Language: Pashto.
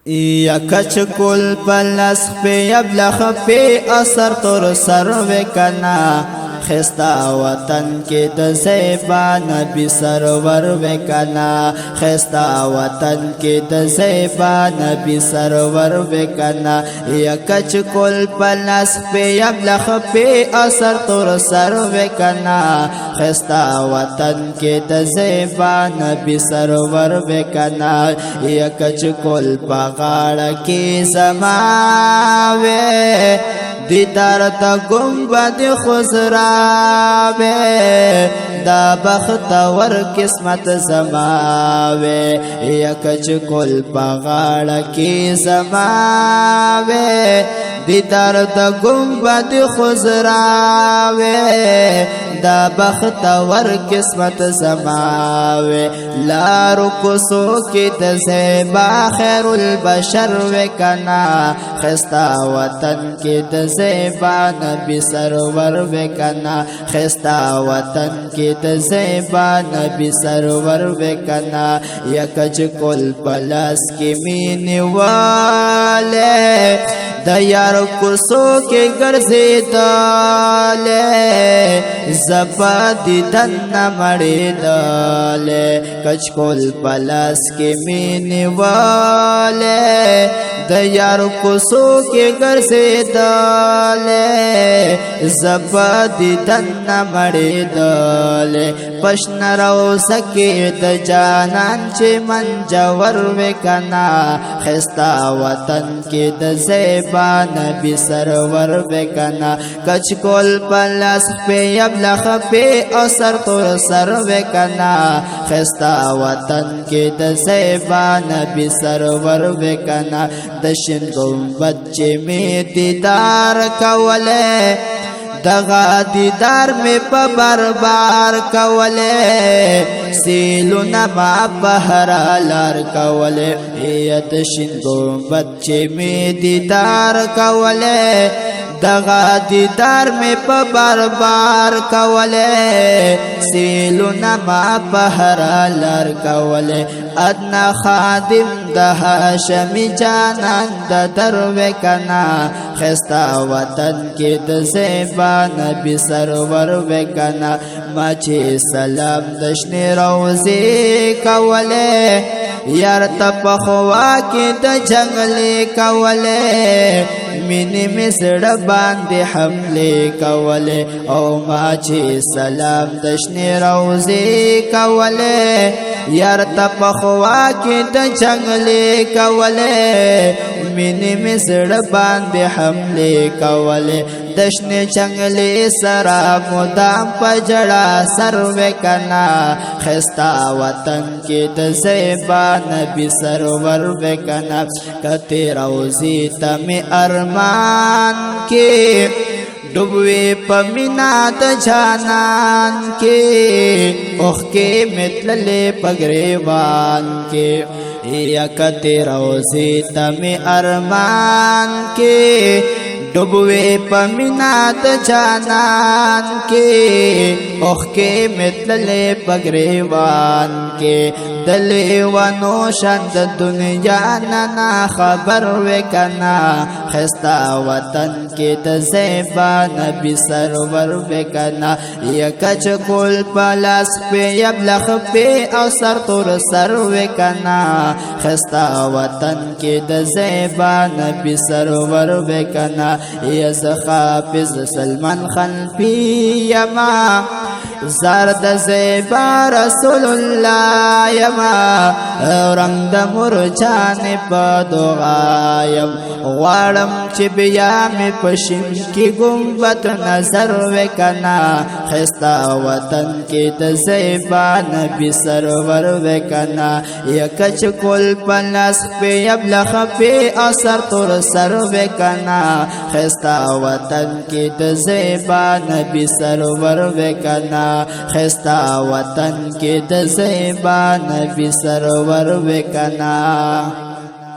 یا کچ کل پلس پی ابلخ پی اثر تر سر وکنا خستا وطن کی د زیبا نبی سرور وکنا خستا وطن کی د زیبا نبی سرور وکنا یا کچ کل پلس پی ابلخ پی اثر تر سر وکنا خستا وطن کی د زیبا نبی سرور وکنا یا کچ کل پغاړه کی زماوے دیدار تا گنبد خسراوے دا بختور قسمت زماوے یکچ کل پغاڑ کی زماوے دیدار تا گنبد خسراوے دا بختور قسمت زماوے لارو کسو کی تزیبا خیر البشر وکنا خستا وطن کی تزیبا نبی سرور وکنا خستا وطن کی تزیبا نبی سرور وکنا یکج کل پلس کی مینی والے دا یار کسو کے گرزی دالے زبا دیدن نمڑی دالے کچ کل پلس کے مینی والے دا یار کسو کے گرزی دالے زبا دیدن نمڑی دالے پشن رو سکی دا جانان چی منجور وکنا خستا وطن کی دا زیبا نبی سرور وکنا کچ کول پلاس پی ابلخ پی اثر تر سر وکنا خستا وطن کی دا زیبا نبی سرور وکنا دشن گنبد چی می دیدار کولے دغا دیدار میں پا بربار کولے سیلو نما بہرا لار کولے ایت شنگو بچے میں دیدار کولے دغا دیدار میں پا بربار کولے سیلو نما بہرا لار کولے ادنا خادم دا ہاشمی جانان دا در وکنا خستا وطن کی دا زیبا نبی سرور وکنا ماچی سلام دشنی روزی کولے یار تپخوا کی دا جنگلی کولے منی مسڑ باندی حملی کولے او ماچی سلام دشنی روزی کولے یار تپخوا کی دا جنگلی کولے منی مسڑ باندی حملی کولے دشن جنگلی سرا مدام پجڑا سر وکنا خستا وطن کی تزیبا نبی سرور وکنا کتی روزی تمی ارمان کی ڈبوی پمینات جانان کے اوخ کے متللے پگریوان کے یا کتی روزی تمی ارمان کے ڈبوے پمینات جانان کے اوخ کے متللے پگریوان کے دلی ونو شند دنیا ننا خبر وکنا خستا وطن کے دزیبا نبی سرور وکنا یکچ کل پلاس پی ابلخ پی اثر تر سر وکنا خستا وطن کے دزیبا نبی سرور وکنا یز خافظ سلمان خلفی یما زرد زیبا رسول اللہ یما رنگ دا مرجان پا دعایم غارم چی بیامی پشم کی گنبت نظر وکنا خستا وطن کی دزیبا نبی سرور وکنا یکچ کل پلس پی ابلخ پی اثر تر سر وکنا خستا وطن کی دزیبا نبی سرور وکنا خستا وطن کی دزیبا نبی سرور وکنا